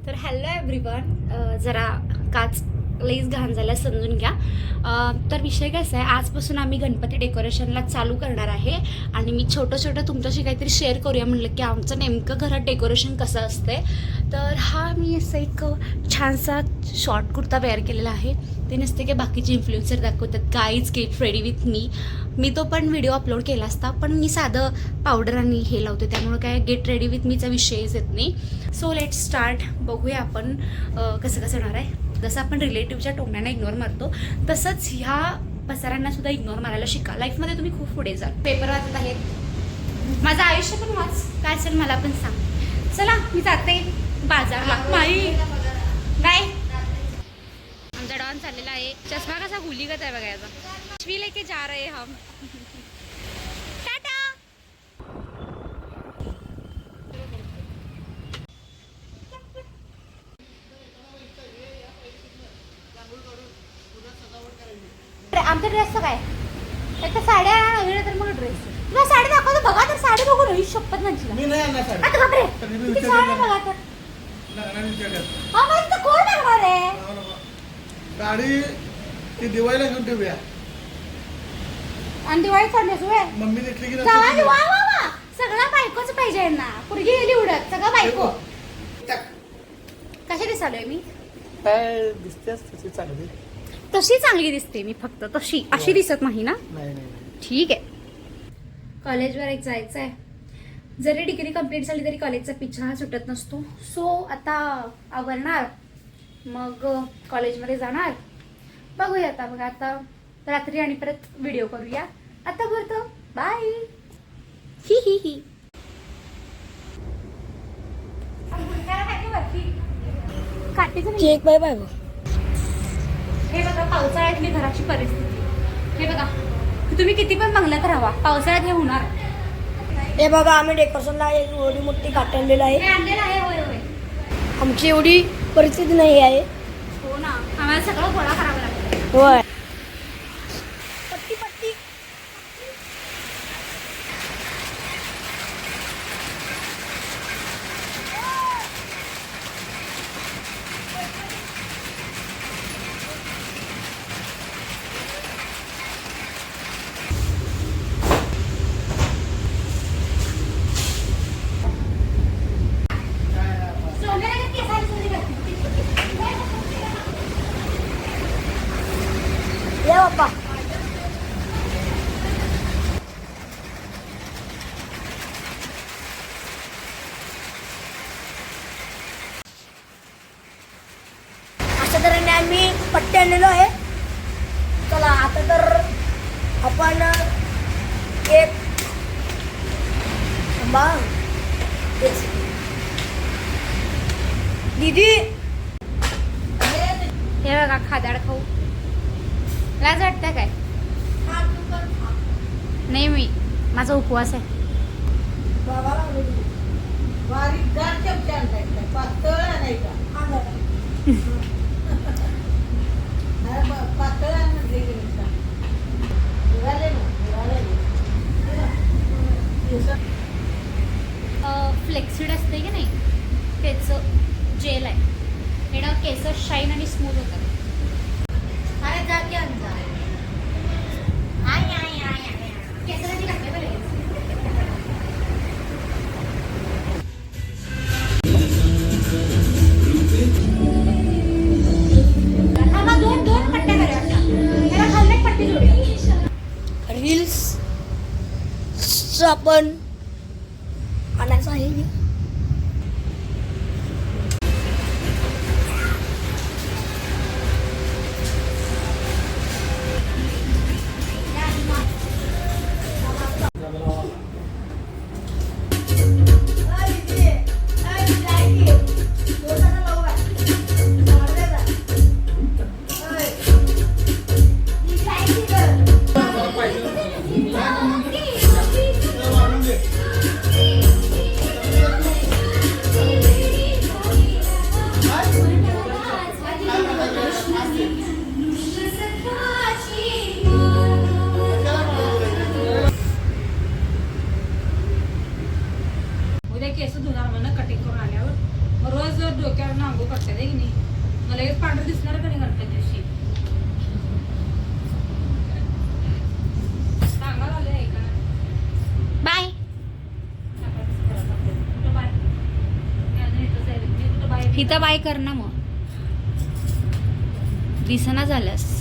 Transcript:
तर hello everyone, जरा काच लईच घाण झाला समजून घ्या. तर विषय कसा आहे, आजपासून आम्ही गणपती डेकोरेशनला चालू करणार आहे आणि मी छोटं तुमच्याशी काहीतरी शेअर करूया म्हणलं की आमचं नेमकं घरात डेकोरेशन कसं असते. तर हा मी असं एक छानसा शॉर्ट कुर्ता वेअर केलेला आहे. ते नसते की बाकीचे इन्फ्लुएन्सर दाखवतात guys get ready with me तो पण व्हिडिओ अपलोड केला असता, पण मी साधं पावडर आणि हे लावते त्यामुळे काय गेट रेडी विथ मीचा विषयच येत नाही. So let start. बघूया आपण कसं होणार आहे. जसं आपण रिलेटिव्हच्या टोमण्याना इग्नोर मारतो तसंच ह्या पसारांना सुद्धा इग्नोर मारायला शिका. लाईफमध्ये तुम्ही खूप पुढे जाल. पेपर वाचत आहेत, माझं आयुष्य पण वाच, काय असेल मला पण सांग. चला मी जाते बाजारला. माई काय आमचा डॉन चाललेला आहे. चष्मा कसा हुलीगत आहे बघायचा. पिशवी लेके जा रहे हम. टाटा. आमच्या ड्रेसचं काय, एक तर साड्या नवीन तर मग ड्रेस. तुला साडी दाखवतो बघा, तर साडी बघू रही शपथ म्हणजे मी नाही आणणार साडी. आता बापरे किती साड्या बघा तर. लग्नाला विचारतात. हा मग तर कोण लागणार आहे गाडी ती दिवाळीला घेऊन ठेवूया. आणि दिवाळी चालली असू मम्मी दिसली की गावात. वा वा वा, सगळं बायकोच पाहिजे ना. पुरगी गेली उडत, सगळं बायको. कशी दिसालोय मी? काय दिसतेस तशी चांगली. तशी चांगली दिसते मी, फक्त तशी अशी दिसत नाही ना. नाही ठीक आहे. कॉलेजवर एक जायचं आहे. जरी डिग्री कंप्लीट झाली तरी कॉलेजचा पिछा हा सुटत नसतो. सो आता आवरणार, मग कॉलेजमध्ये जाणार. बघूया आता. मग आता रात्री आणि परत व्हिडिओ करूया. आता करतो, बाय. ही केक बाय बाय. हे बघा पावसाळ्यातली घराची परिस्थिती. हे बघा, तुम्ही किती पण बंगल्यात राहा, पावसाळ्यात हे होणार. हे बघा, आम्ही डेकोरेशनला एवढी मोठी काट आणलेलं आहे. हे आणलेलं आहे. होय होय आमची एवढी परिस्थिती नाही आहे. हो ना, आम्हाला सगळं गोळा करावं लागतं. होय. पट्टी पट्टी. ये बाप्पा. अशा तऱ्हेने आम्ही पट्टे आणलेलो आहे. चला आता तर आपण एक दीदी. हे बघा खादाड खाऊ. लाज वाटतं काय? नाही, मी माझा उपवास आहे. फ्लेक्सिड असते की नाही, त्याचं जेल आहे. हे केस शाईन आणि स्मूथ होतात. केसासाठी लागते बरं. दोन पट्ट्या करूया. त्याला खाल्ले पट्टी जोडूया. रील्स आपण आणायचं आहे. आंघोळ करतात आहे की नाही मला लगेच पांढरं दिसणार का नाही गणपती दिवशी सांगा झालं आहे का बाय. कुठं बाय मी अजून इथंच आहे मी कुठं बाय इथं बाय कर ना मग दिसना झाल्यास